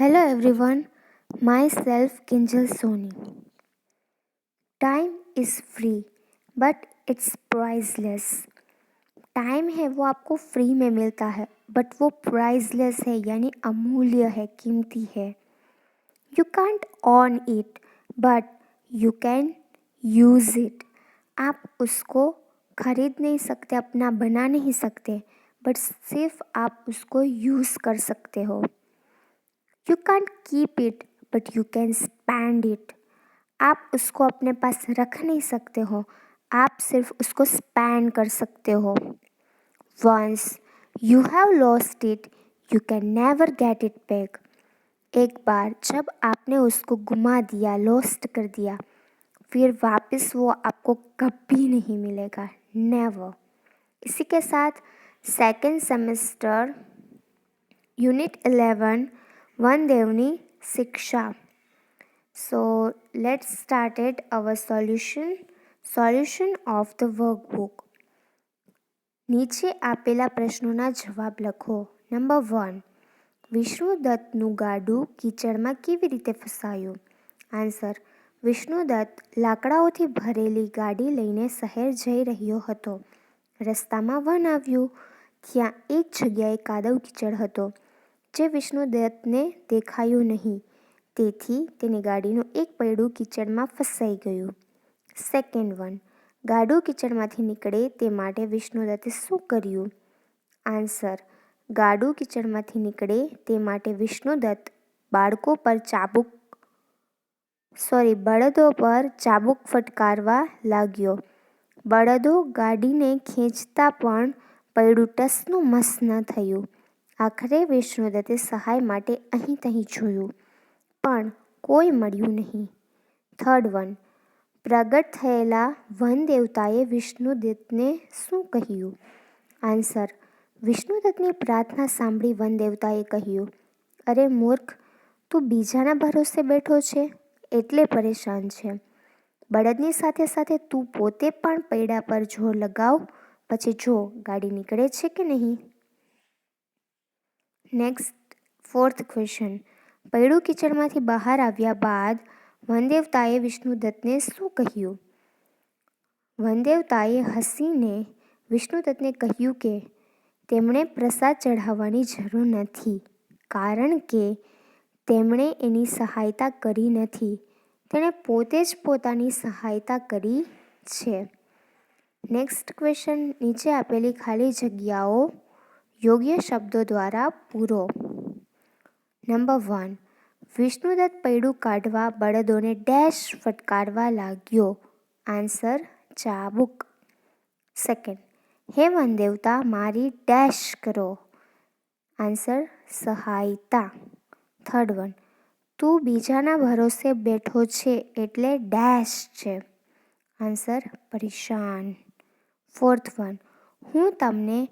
Hello everyone, myself Kinjal Soni. Time is free but it's priceless. Time है वो आपको free में मिलता है बट वो प्राइसलेस है यानी अमूल्य है, कीमती है। You can't on it but you can use it. आप उसको खरीद नहीं सकते, अपना बना नहीं सकते, बट सिर्फ आप उसको यूज़ कर सकते हो। You can't keep it but you can spend it. आप उसको अपने पास रख नहीं सकते हो, आप सिर्फ उसको स्पेंड कर सकते हो। Once you have lost it you can never get it back. एक बार जब आपने उसको गुमा दिया, लॉस्ट कर दिया, फिर वापस वो आपको कभी नहीं मिलेगा, नेवर। इसी के साथ सेकेंड सेमेस्टर यूनिट 11 वनदेवनी शिक्षा। So let's started our solution of the workbook. નીચે આપેલા પ્રશ્નોના જવાબ લખો. નંબર 1. વિષ્ણુદત્તનું ગાડું કીચડમાં કેવી રીતે ફસાયું? આન્સર. વિષ્ણુદત્ત લાકડાઓથી ભરેલી ગાડી લઈને શહેર જઈ રહ્યો હતો. રસ્તામાં વન આવ્યું. ત્યાં એક જગ્યાએ કાદવ કીચડ હતો જે વિષ્ણુદત્તને દેખાયું નહીં. તેથી તેની ગાડીનું એક પૈડું કીચડમાં ફસાઈ ગયું. Second one. ગાડું કીચડમાંથી નીકળે તે માટે વિષ્ણુદત્તે શું કર્યું? આન્સર. ગાડું કીચડમાંથી નીકળે તે માટે વિષ્ણુદત્ત બળદો પર ચાબુક ફટકારવા લાગ્યો. બળદો ગાડીને ખેંચતા પણ પૈડું ટસનું મસ ન થયું. આખરે વિષ્ણુદત્તે સહાય માટે અહીં તહીં જોયું પણ કોઈ મળ્યું નહીં. Third one. પ્રગટ થયેલા વનદેવતાએ વિષ્ણુદત્તને શું કહ્યું? આન્સર. વિષ્ણુદત્તની પ્રાર્થના સાંભળી વનદેવતાએ કહ્યું, અરે મૂર્ખ, તું બીજાના ભરોસે બેઠો છે એટલે પરેશાન છે. બળદની સાથે સાથે તું પોતે પણ પૈડા પર જોર લગાવ, પછી જો ગાડી નીકળે છે કે નહીં. Next fourth question. પૈડું કીચડમાંથી બહાર આવ્યા બાદ વનદેવતાએ વિષ્ણુદત્તને શું કહ્યું? વનદેવતાએ હસીને વિષ્ણુદત્તને કહ્યું કે તેમણે પ્રસાદ ચઢાવવાની જરૂર નથી કારણ કે તેમણે એની સહાયતા કરી નથી. તેણે પોતે જ પોતાની સહાયતા કરી છે. Next question. નીચે આપેલી ખાલી જગ્યાઓ યોગ્ય શબ્દો દ્વારા પૂરો. નંબર 1. વિષ્ણુદત્ત પૈડું કાઢવા બળદોને ડેશ ફટકારવા લાગ્યો. આન્સર. ચાબુક. સેકન્ડ. હે વનદેવતા મારી ડેશ કરો. આન્સર. સહાયતા. Third one. તું બીજાના ભરોસે બેઠો છે એટલે ડેશ છે. આન્સર. પરેશાન. Fourth one. હું તમને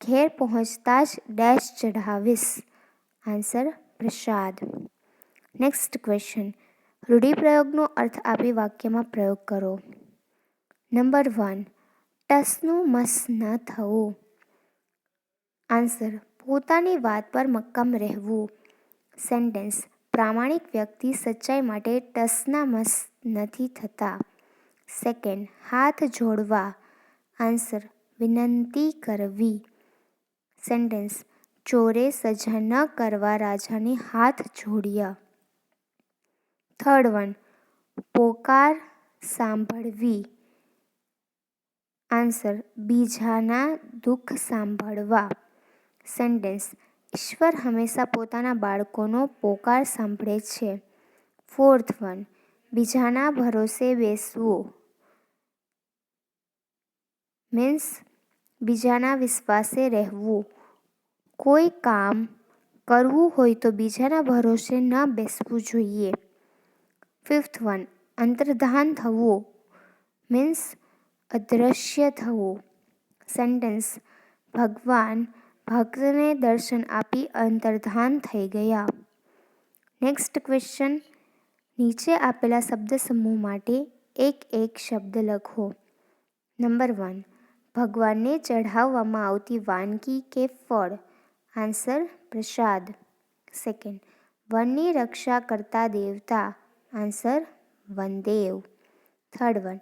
ઘેર પહોંચતા જ ડેશ ચઢાવીશ. આન્સર. પ્રસાદ. Next question. રૂઢિપ્રયોગનો અર્થ આપી વાક્યમાં પ્રયોગ કરો. નંબર 1. ટસનું મસ ન થવું. આન્સર. પોતાની વાત પર મક્કમ રહેવું. સેન્ટેન્સ. પ્રામાણિક વ્યક્તિ સચ્ચાઈ માટે ટસના મસ નથી થતા. સેકન્ડ. હાથ જોડવા. આન્સર. વિનંતી કરવી. સેન્ટેન્સ. ચોરે સજા ન કરવા રાજાને હાથ જોડ્યા. Third one. પોકાર સાંભળવી. આન્સર. બીજાના દુઃખ સાંભળવા. સેન્ટેન્સ. ઈશ્વર હંમેશા પોતાના બાળકોનો પોકાર સાંભળે છે. Fourth one. બીજાના ભરોસે બેસવું મીન્સ બીજાના વિશ્વાસે રહેવું. કોઈ કામ કરવું હોય તો બીજાના ભરોસે ન બેસવું જોઈએ. Fifth one. અંતર્ધાન થવું મીન્સ અદૃશ્ય થવું. સેન્ટેન્સ. ભગવાન ભક્તને દર્શન આપી અંતર્ધાન થઈ ગયા. Next question. નીચે આપેલા શબ્દ સમૂહ માટે એક શબ્દ લખો. નંબર 1. ભગવાનને ચઢાવવામાં આવતી વાનગી કે ફળ. આન્સર. પ્રસાદ. સેકન્ડ. વનની રક્ષા કરતા દેવતા. આન્સર વનદેવ. થર્ડ વન,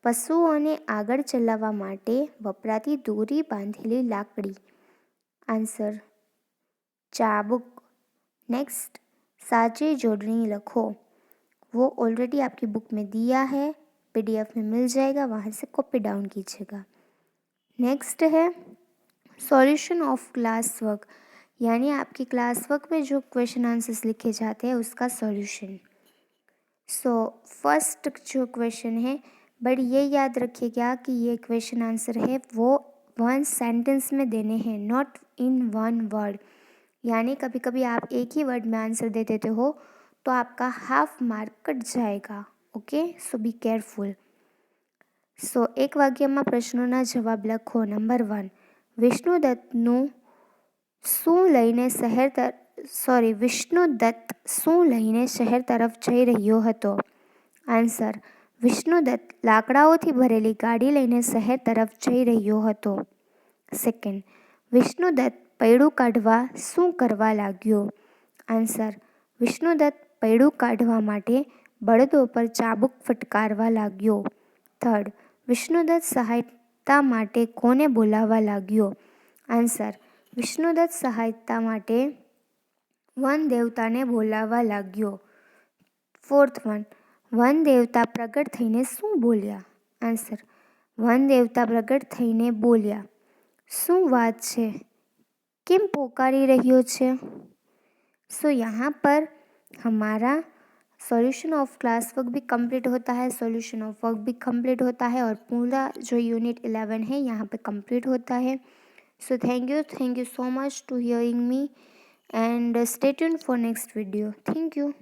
પશુઓને આગળ ચલાવવા માટે વપરાતી દોરી બાંધેલી લાકડી. आंसर चाबुक. नेक्स्ट, साचे जोड़नी लिखो. वो ऑलरेडी आपकी बुक में दिया है, पीडीएफ में मिल जाएगा, वहाँ से कॉपी डाउन कीजिएगा. नेक्स्ट है सॉल्यूशन ऑफ क्लास वर्क, यानी आपकी क्लास वर्क में जो क्वेश्चन आंसर्स लिखे जाते हैं उसका सॉल्यूशन. सो फर्स्ट जो क्वेश्चन है, बट ये याद रखिएगा कि ये क्वेश्चन आंसर है वो वन सेंटेंस में देने हैं, नॉट इन वन वर्ड. यानी कभी कभी आप एक ही वर्ड में आंसर दे देते हो तो आपका हाफ मार्क कट जाएगा. ओके, सो बी केरफुल. સો એક વાક્યમાં પ્રશ્નોના જવાબ લખો. નંબર 1, વિષ્ણુદત્ત શું લઈને શહેર તરફ જઈ રહ્યો હતો? આન્સર, વિષ્ણુદત્ત લાકડાઓથી ભરેલી ગાડી લઈને શહેર તરફ જઈ રહ્યો હતો. સેકન્ડ, વિષ્ણુદત્ત પૈડું કાઢવા શું કરવા લાગ્યો? આન્સર, વિષ્ણુદત્ત પૈડું કાઢવા માટે બળદો પર ચાબુક ફટકારવા લાગ્યો. થર્ડ, વિષ્ણુદત્ત સહાયતા માટે કોને બોલાવવા લાગ્યો? આન્સર, વિષ્ણુદત્ત સહાયતા માટે વન દેવતાને બોલાવવા લાગ્યો. ફોર્થ વન, વન દેવતા પ્રગટ થઈને શું બોલ્યા? આન્સર, વન દેવતા પ્રગટ થઈને બોલ્યા, શું વાત છે, કેમ પોકારી રહ્યો છે? सो यहाँ पर हमारा सॉल्यूशन ऑफ क्लास वर्क भी कंप्लीट होता है, सॉल्यूशन ऑफ वर्क भी कंप्लीट होता है और पूरा जो यूनिट 11 है यहाँ पे कंप्लीट होता है. So thank you so much to hearing me and stay tuned for next video. Thank you.